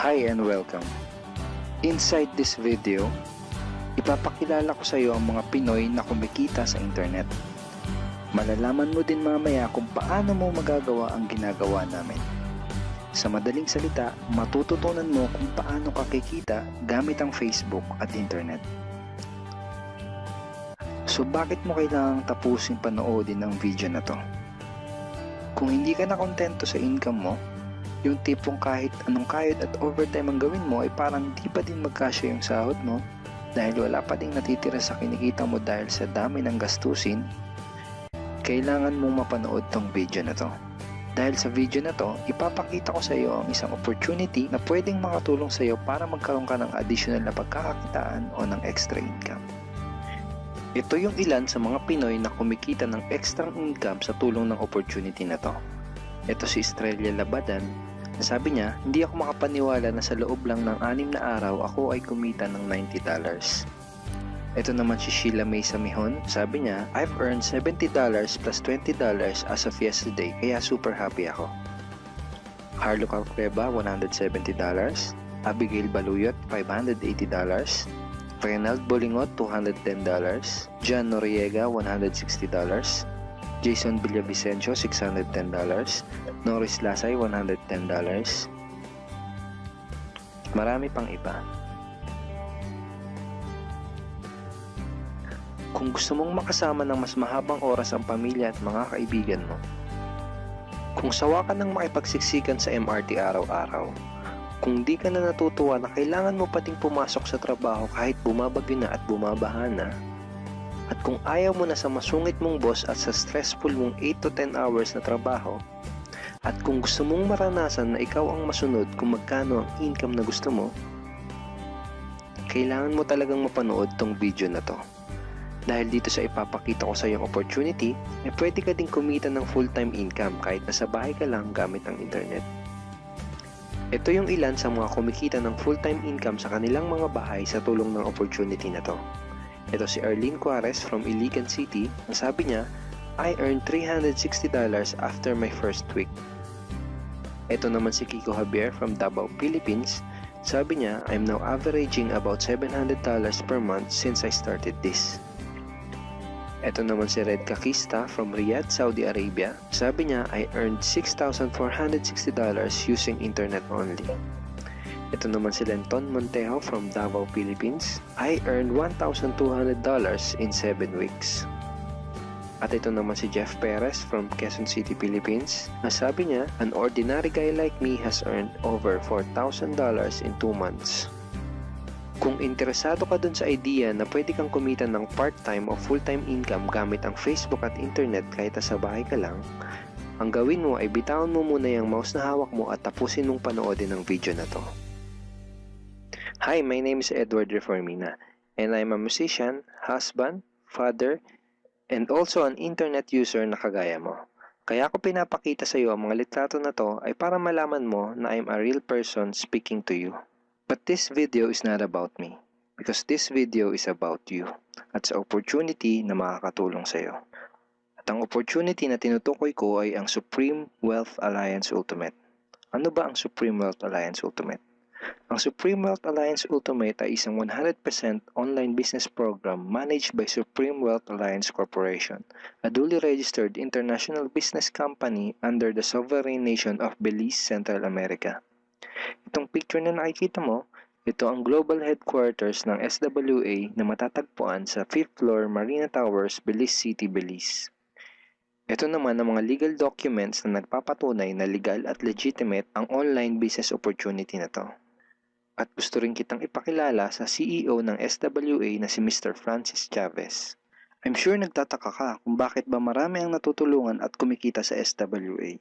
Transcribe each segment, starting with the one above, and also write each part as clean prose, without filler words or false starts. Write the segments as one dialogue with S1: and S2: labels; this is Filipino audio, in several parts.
S1: Hi and welcome. Inside this video, ipapakilala ko sa iyo ang mga Pinoy na kumikita sa internet. Malalaman mo din mamaya kung paano mo magagawa ang ginagawa namin. Sa madaling salita, matututunan mo kung paano ka kikita gamit ang Facebook at internet. So bakit mo kailangang tapusin panoodin ang video na to? Kung hindi ka na kontento sa income mo, yung tipong kahit anong kayod at overtime ang gawin mo ay parang di pa din magkasya yung sahod mo dahil wala pa ding natitira sa kinikita mo dahil sa dami ng gastusin, kailangan mong mapanood tong video na to. Dahil sa video na to, ipapakita ko sa iyo ang isang opportunity na pwedeng makatulong sa iyo para magkaroon ka ng additional na pagkakakitaan o ng extra income. Ito yung ilan sa mga Pinoy na kumikita ng extra income sa tulong ng opportunity na to. Ito si Estrella Labadan. Sabi niya, hindi ako makapaniwala na sa loob lang ng 6 na araw ako ay kumita ng $90. Ito naman si Sheila May Samihon. Sabi niya, I've earned $70 plus $20 as of yesterday kaya super happy ako. Harlo Calcreba, $170. Abigail Baluyot, $580. Reynald Bolingot, $210. John Noriega, $160. Jason Villavicencio, $610. Norris Lasay, $110. Marami pang iba. Kung gusto mong makasama ng mas mahabang oras ang pamilya at mga kaibigan mo, kung sawa ka ng makipagsiksikan sa MRT araw-araw, kung di ka na natutuwa na kailangan mo pating pumasok sa trabaho kahit bumabagyo na at bumabaha na, at kung ayaw mo na sa masungit mong boss at sa stressful mong 8 to 10 hours na trabaho, at kung gusto mong maranasan na ikaw ang masunod kung magkano ang income na gusto mo, kailangan mo talagang mapanood tong video na to. Dahil dito sa ipapakita ko sa iyong opportunity, ay pwede ka ding kumita ng full-time income kahit nasa bahay ka lang gamit ang internet. Ito yung ilan sa mga kumikita ng full-time income sa kanilang mga bahay sa tulong ng opportunity na to. Ito si Arlene Cuarez from Iligan City. Ang sabi niya, I earned $360 after my first week. Ito naman si Kiko Javier from Davao, Philippines. Sabi niya, I'm now averaging about $700 per month since I started this. Ito naman si Red Kakista from Riyadh, Saudi Arabia. Sabi niya, I earned $6,460 using internet only. Ito naman si Lenton Montejo from Davao, Philippines. I earned $1,200 in 7 weeks. At ito naman si Jeff Perez from Quezon City, Philippines. Sabi niya, an ordinary guy like me has earned over $4,000 in 2 months. Kung interesado ka dun sa idea na pwede kang kumita ng part-time o full-time income gamit ang Facebook at internet kahit sa bahay ka lang, ang gawin mo ay bitawan mo muna yung mouse na hawak mo at tapusin mong panoodin ang video na to. Hi, my name is Edward Reformina and I'm a musician, husband, father, and also an internet user na kagaya mo. Kaya ako pinapakita sa iyo ang mga litrato na to ay para malaman mo na I'm a real person speaking to you. But this video is not about me because this video is about you at sa opportunity na makakatulong sa iyo. At ang opportunity na tinutukoy ko ay ang Supreme Wealth Alliance Ultimate. Ano ba ang Supreme Wealth Alliance Ultimate? Ang Supreme Wealth Alliance Ultimate ay isang 100% online business program managed by Supreme Wealth Alliance Corporation, a duly registered international business company under the sovereign nation of Belize, Central America. Itong picture na nakikita mo, ito ang global headquarters ng SWA na matatagpuan sa 5th floor Marina Towers, Belize City, Belize. Ito naman ang mga legal documents na nagpapatunay na legal at legitimate ang online business opportunity na to. At gusto rin kitang ipakilala sa CEO ng SWA na si Mr. Francis Chavez. I'm sure nagtataka ka kung bakit ba marami ang natutulungan at kumikita sa SWA.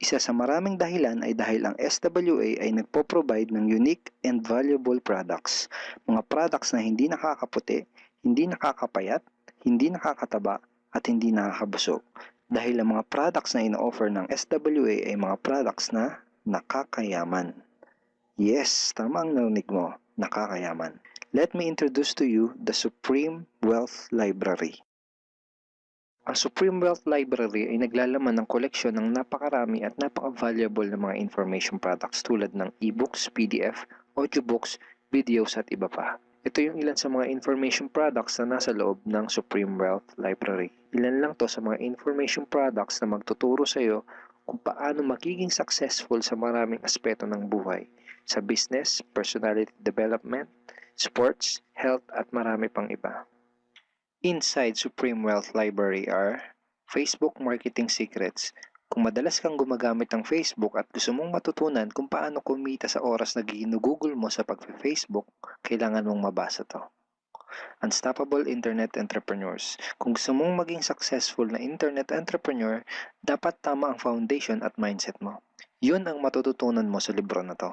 S1: Isa sa maraming dahilan ay dahil ang SWA ay nagpo-provide ng unique and valuable products. Mga products na hindi nakakaputi, hindi nakakapayat, hindi nakakataba, at hindi nakakabusog. Dahil ang mga products na ino-offer ng SWA ay mga products na nakakayaman. Yes, tama ang narinig mo, nakakayaman. Let me introduce to you the Supreme Wealth Library. Ang Supreme Wealth Library ay naglalaman ng koleksyon ng napakarami at napaka-valuable na mga information products tulad ng e-books, PDF, audiobooks, videos at iba pa. Ito yung ilan sa mga information products na nasa loob ng Supreme Wealth Library. Ilan lang to sa mga information products na magtuturo sa iyo kung paano magiging successful sa maraming aspeto ng buhay, sa business, personality development, sports, health at marami pang iba. Inside Supreme Wealth Library are Facebook Marketing Secrets. Kung madalas kang gumagamit ng Facebook at gusto mong matutunan kung paano kumita sa oras na ginugugol mo sa pag-Facebook, kailangan mong mabasa to. Unstoppable Internet Entrepreneurs. Kung gusto mong maging successful na internet entrepreneur, dapat tama ang foundation at mindset mo. Yun ang matututunan mo sa libro na to.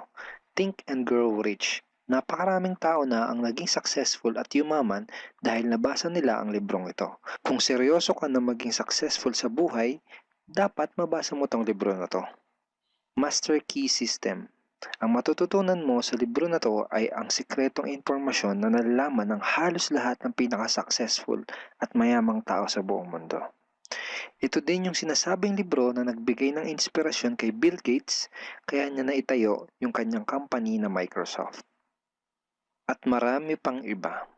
S1: Think and Grow Rich. Napakaraming tao na ang naging successful at yumaman dahil nabasa nila ang librong ito. Kung seryoso ka na maging successful sa buhay, dapat mabasa mo tong libro na to. Master Key System. Ang matututunan mo sa libro na to ay ang sikretong impormasyon na nalalaman ng halos lahat ng pinaka-successful at mayamang tao sa buong mundo. Ito din yung sinasabing libro na nagbigay ng inspirasyon kay Bill Gates kaya niya naitayo yung kanyang company na Microsoft. At marami pang iba.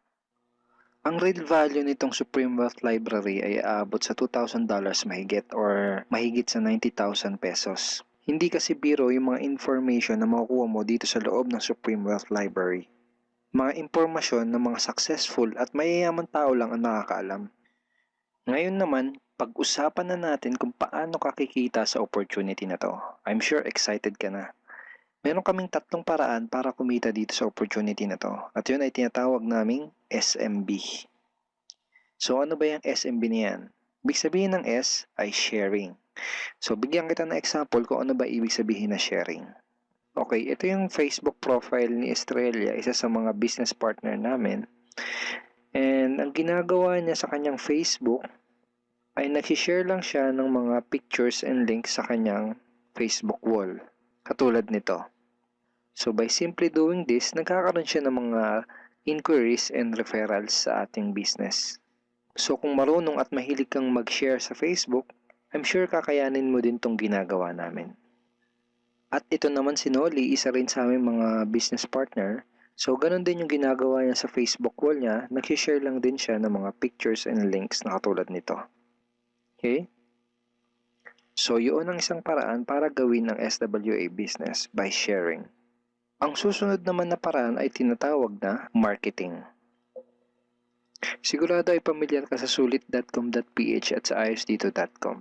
S1: Ang real value nitong Supreme Wealth Library ay aabot sa $2,000 mahigit or mahigit sa 90,000 pesos. Hindi kasi biro yung mga information na makukuha mo dito sa loob ng Supreme Wealth Library. Mga impormasyon ng mga successful at mayayaman tao lang ang nakakaalam. Ngayon naman, pag-usapan na natin kung paano ka kikita sa opportunity na to. I'm sure excited ka na. Meron kaming 3 paraan para kumita dito sa opportunity na to. At yun ay tinatawag naming SMB. So ano ba yung SMB niyan? Ibig sabihin ng S ay sharing. So bigyan kita ng example kung ano ba ibig sabihin na sharing. Okay, ito yung Facebook profile ni Estrella, isa sa mga business partner namin. And ang ginagawa niya sa kanyang Facebook ay nag-share lang siya ng mga pictures and links sa kanyang Facebook wall. Katulad nito. So by simply doing this, nagkakaroon siya ng mga inquiries and referrals sa ating business. So kung marunong at mahilig kang mag-share sa Facebook, I'm sure kakayanin mo din tong ginagawa namin. At ito naman si Nolly, isa rin sa aming mga business partner. So ganun din yung ginagawa niya sa Facebook wall niya, nag-share lang din siya ng mga pictures and links na katulad nito. Okay? So yun ang isang paraan para gawin ng SWA business by sharing. Ang susunod naman na paraan ay tinatawag na marketing. Sigurado ay pamilyar ka sa sulit.com.ph at sa ayosdito.com.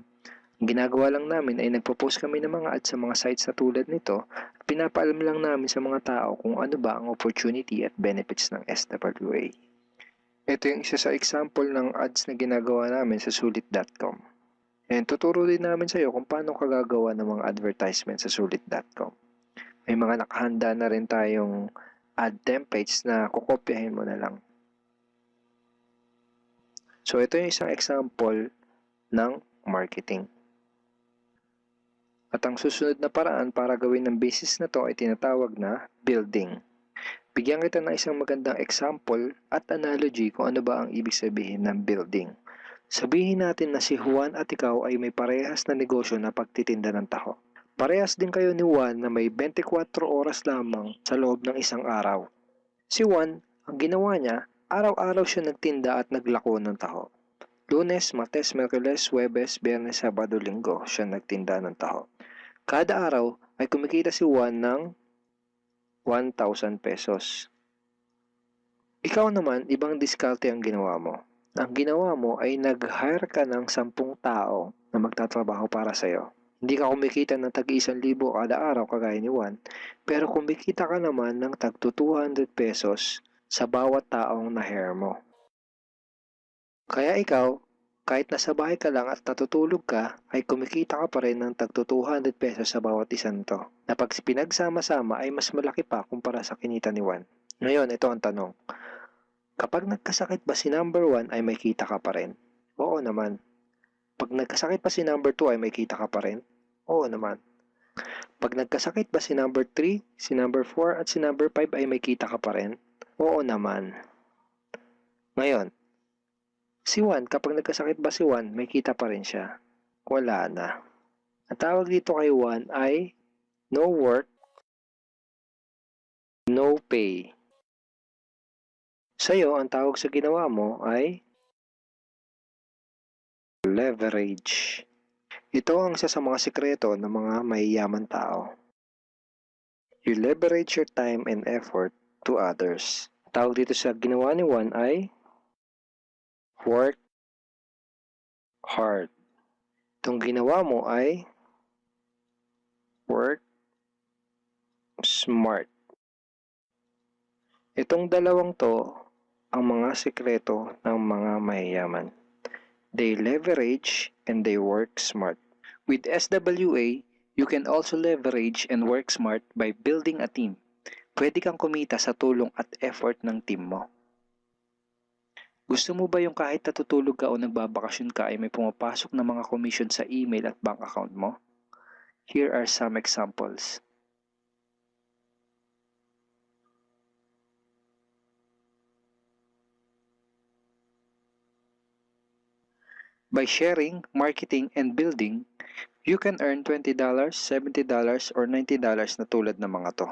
S1: Ang ginagawa lang namin ay nagpo-post kami ng mga ads sa mga sites na tulad nito at pinapaalam lang namin sa mga tao kung ano ba ang opportunity at benefits ng SWA. Ito yung isa sa example ng ads na ginagawa namin sa sulit.com. And tuturo din namin sa iyo kung paano ka gagawa ng mga advertisement sa sulit.com. May mga nakahanda na rin tayong ad templates na kukopyahin mo na lang. So ito yung isang example ng marketing. At ang susunod na paraan para gawin ng business na to ay tinatawag na building. Bigyan kita ng isang magandang example at analogy kung ano ba ang ibig sabihin ng building. Sabihin natin na si Juan at ikaw ay may parehas na negosyo na pagtitinda ng taho. Parehas din kayo ni Juan na may 24 oras lamang sa loob ng isang araw. Si Juan, ang ginawa niya, araw-araw siya nagtinda at naglako ng taho. Lunes, Martes, Miyerkules, Huwebes, Biyernes, Sabado, Linggo siya nagtinda ng taho. Kada araw ay kumikita si Juan ng 1,000 pesos. Ikaw naman, ibang diskarte ang ginawa mo. Ang ginawa mo ay nag-hire ka ng 10 tao na magtatrabaho para sa'yo. Hindi ka kumikita ng tag-1,000 kada araw kagaya ni Juan, pero kumikita ka naman ng tag 200 pesos sa bawat taong na-hire mo. Kaya ikaw, kahit nasa bahay ka lang at natutulog ka, ay kumikita ka pa rin ng tag 200 pesos sa bawat isang to, na pag pinagsama-sama ay mas malaki pa kumpara sa kinita ni Juan. Ngayon, ito ang tanong. Kapag nagkasakit ba si number 1 ay may kita ka pa rin? Oo naman. Pag nagkasakit pa si number 2 ay may kita ka pa rin? Oo naman. Pag nagkasakit ba si number 3, si number 4 at si number 5 ay may kita ka pa rin? Oo naman. Ngayon, Si Juan, kapag nagkasakit ba si Juan, may kita pa rin siya? Wala na. Ang tawag dito kay Juan ay no work, no pay. Sa'yo, ang tawag sa ginawa mo ay leverage. Ito ang isa sa mga sikreto ng mga mayayaman tao. You leverage your time and effort to others. Tawag dito sa ginawa ni Juan ay work hard. Itong ginawa mo ay work smart. Itong dalawang to ang mga sikreto ng mga mayayaman. They leverage and they work smart. With SWA, you can also leverage and work smart by building a team. Pwede kang kumita sa tulong at effort ng team mo. Gusto mo ba yung kahit natutulog ka o nagbabakasyon ka ay may pumapasok na mga commission sa email at bank account mo? Here are some examples. By sharing, marketing, and building, you can earn $20, $70, or $90 na tulad ng mga to.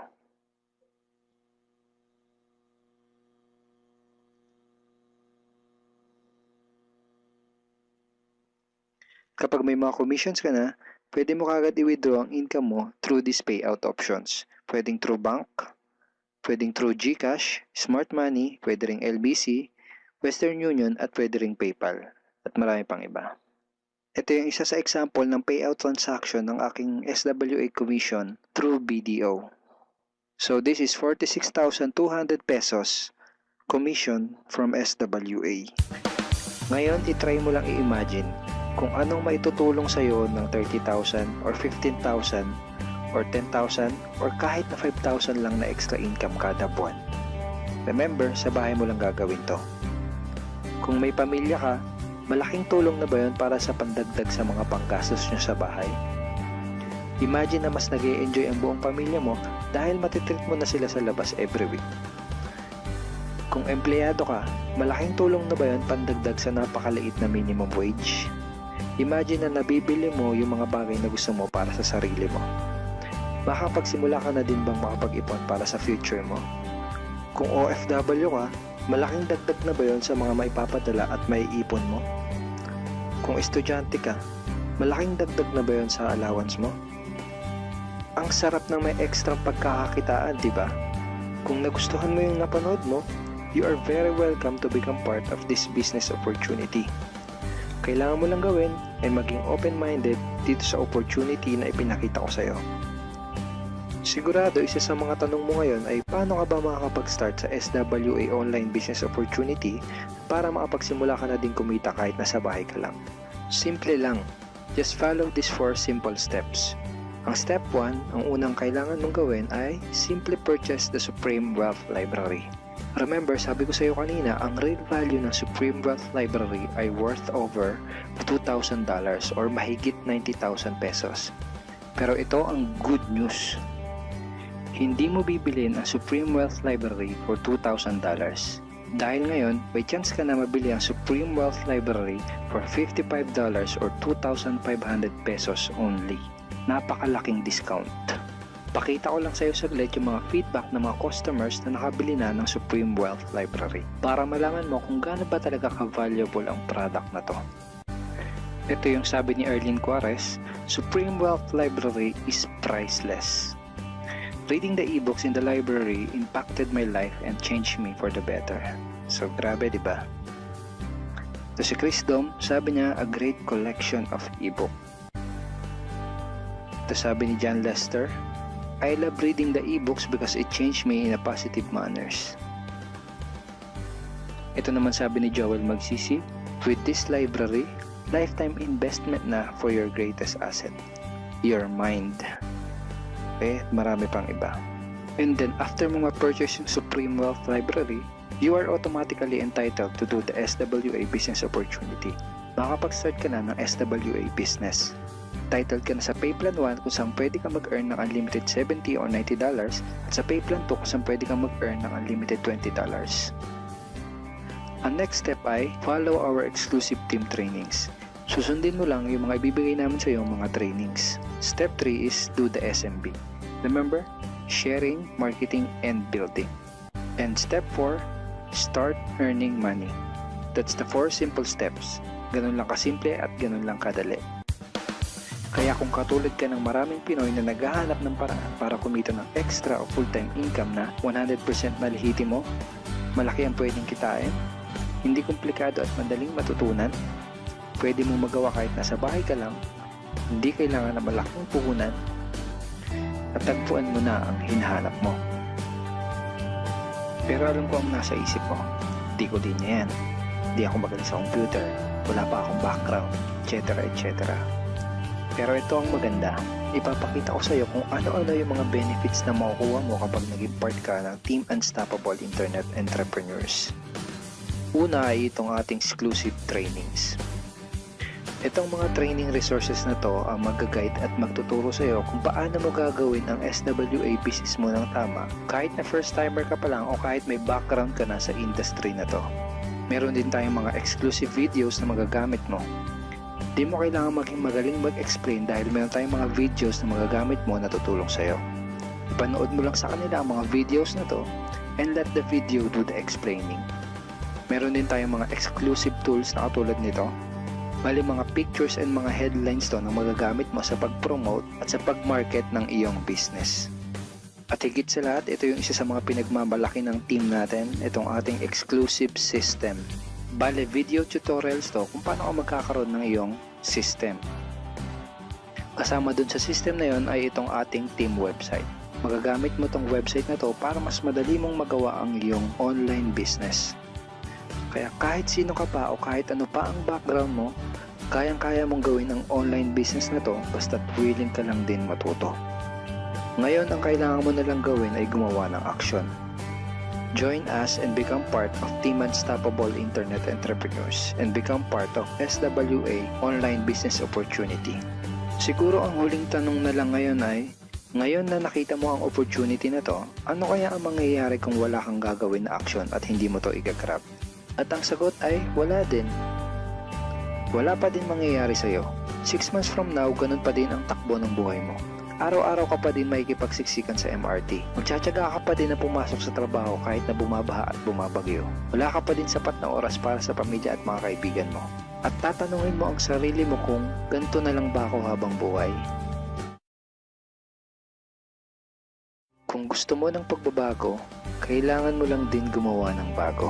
S1: Kapag may mga commissions ka na, pwede mo kagad i-withdraw ang income mo through these payout options. Pwedeng through bank, pwedeng through GCash, Smart Money, pwede ring LBC, Western Union, at pwede ring PayPal. At marami pang iba. Ito yung isa sa example ng payout transaction ng aking SWA commission through BDO. So this is 46,200 pesos commission from SWA. Ngayon, itry mo lang i-imagine kung anong maitutulong sa'yo ng 30,000 or 15,000 or 10,000 or kahit na 5,000 lang na extra income kada buwan. Remember, sa bahay mo lang gagawin to. Kung may pamilya ka, malaking tulong na ba yun para sa pandagdag sa mga panggastos nyo sa bahay? Imagine na mas nag-e-enjoy ang buong pamilya mo dahil matitreat mo na sila sa labas every week. Kung empleyado ka, malaking tulong na ba yun pandagdag sa napakaliit na minimum wage? Imagine na nabibili mo yung mga bagay na gusto mo para sa sarili mo. Makapagsimula ka na din bang makapag-ipon para sa future mo? Kung OFW ka, malaking dagdag na ba yun sa mga maipapadala at maiipon mo? Kung estudyante ka, malaking dagdag na ba yun sa allowance mo? Ang sarap ng may extra pagkakakitaan, di ba? Kung nagustuhan mo yung napanood mo, you are very welcome to become part of this business opportunity. Kailangan mo lang gawin ay maging open-minded dito sa opportunity na ipinakita ko sa'yo. Sigurado isa sa mga tanong mo ngayon ay paano ka ba makakapag-start sa SWA online business opportunity para makapagsimula ka na din kumita kahit nasa bahay ka lang. Simple lang. Just follow these 4 simple steps. Ang step 1, ang unang kailangan mong gawin ay simply purchase the Supreme Wealth Library. Remember, sabi ko sa iyo kanina, ang real value ng Supreme Wealth Library ay worth over $2,000 or mahigit 90,000 pesos. Pero ito ang good news. Hindi mo bibilin ang Supreme Wealth Library for $2,000. Dahil ngayon, may chance ka na mabili ang Supreme Wealth Library for $55 or 2,500 pesos only. Napakalaking discount. Pakita ko lang sa iyo saglit yung mga feedback ng mga customers na nakabili na ng Supreme Wealth Library para malaman mo kung gaano ba talaga ka-valuable ang product na to. Ito yung sabi ni Erlyn Juarez, Supreme Wealth Library is priceless. Reading the ebooks in the library impacted my life and changed me for the better. So grabe, di ba? Ito si Chris Dom, sabi niya, a great collection of ebook. Ito sabi ni John Lester, I love reading the ebooks because it changed me in a positive manners. Ito naman sabi ni Joel Magsisi, with this library, lifetime investment na for your greatest asset, your mind. Okay, marami pang iba. And then after mo ma-purchase yung Supreme Wealth Library, you are automatically entitled to do the SWA business opportunity. Makakapag-start ka na ng SWA business. Titled ka na sa Payplan 1 kung saan pwede ka mag-earn ng unlimited $70 or $90 at sa Payplan 2 kung saan pwede ka mag-earn ng unlimited $20.
S2: Ang next step ay follow our exclusive team trainings. Susundin mo lang yung mga ibibigay namin sa iyo mga trainings. Step 3 is do the SMB. Remember, sharing, marketing, and building. And step 4, start earning money. That's the 4 simple steps. Ganun lang kasimple at ganun lang kadali. Kaya kung katulad ka ng maraming Pinoy na naghahanap ng paraan para kumita ng extra o full-time income na 100% na lehitimo, malaki ang pwedeng kitain, hindi komplikado at madaling matutunan, pwede mong magawa kahit nasa bahay ka lang, hindi kailangan na malaking puhunan, at tagpuan mo na ang hinahanap mo. Pero alam ko ang nasa isip mo, di ko din yan. Di ako magaling sa computer, wala pa akong background, etc. etc. Pero ito ang maganda, ipapakita ko sa iyo kung ano-ano yung mga benefits na makukuha mo kapag naging part ka ng Team Unstoppable Internet Entrepreneurs. Una ay itong ating exclusive trainings. Itong mga training resources na to ang mag-guide at magtuturo sa iyo kung paano mo gagawin ang SWA business mo ng tama kahit na first timer ka pa lang o kahit may background ka na sa industry na to. Meron din tayong mga exclusive videos na magagamit mo. Di mo kailangan maging magaling mag-explain dahil meron tayong mga videos na magagamit mo na tutulong sa iyo. Ipanood mo lang sa kanila ang mga videos na to and let the video do the explaining. Meron din tayong mga exclusive tools na katulad nito. Bali mga pictures and mga headlines to na magagamit mo sa pag-promote at sa pag-market ng iyong business. At higit sa lahat, ito yung isa sa mga pinagmamalaki ng team natin, itong ating exclusive system. Bale, video tutorials to kung paano ka magkakaroon ng iyong system. Kasama dun sa system na yon ay itong ating team website. Magagamit mo tong website na to para mas madali mong magawa ang iyong online business. Kaya kahit sino ka pa o kahit ano pa ang background mo, kayang-kaya mong gawin ang online business na to basta't willing ka lang din matuto. Ngayon, ang kailangan mo na lang gawin ay gumawa ng action. Join us and become part of Team Unstoppable Internet Entrepreneurs and become part of SWA Online Business Opportunity. Siguro ang huling tanong na lang ngayon ay, ngayon na nakita mo ang opportunity na to, ano kaya ang mangyayari kung wala kang gagawin na action at hindi mo to igagrab? At ang sagot ay, wala din. Wala pa din mangyayari sa'yo. 6 months from now, ganun pa din ang takbo ng buhay mo. Araw-araw ka pa din makikipagsiksikan sa MRT. Magtsatsaga ka pa din na pumasok sa trabaho kahit na bumabaha at bumabagyo. Wala ka pa din sapat na oras para sa pamilya at mga kaibigan mo. At tatanungin mo ang sarili mo kung ganito na lang ba ako habang buhay? Kung gusto mo ng pagbabago, kailangan mo lang din gumawa ng bago.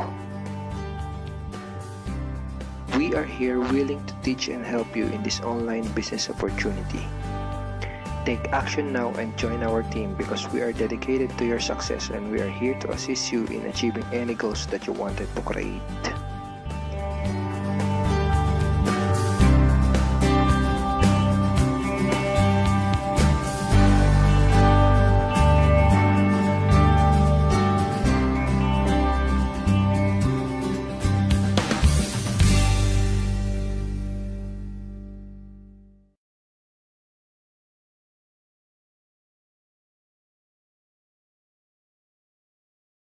S2: We are here willing to teach and help you in this online business opportunity. Take action now and join our team because we are dedicated to your success and we are here to assist you in achieving any goals that you wanted to create.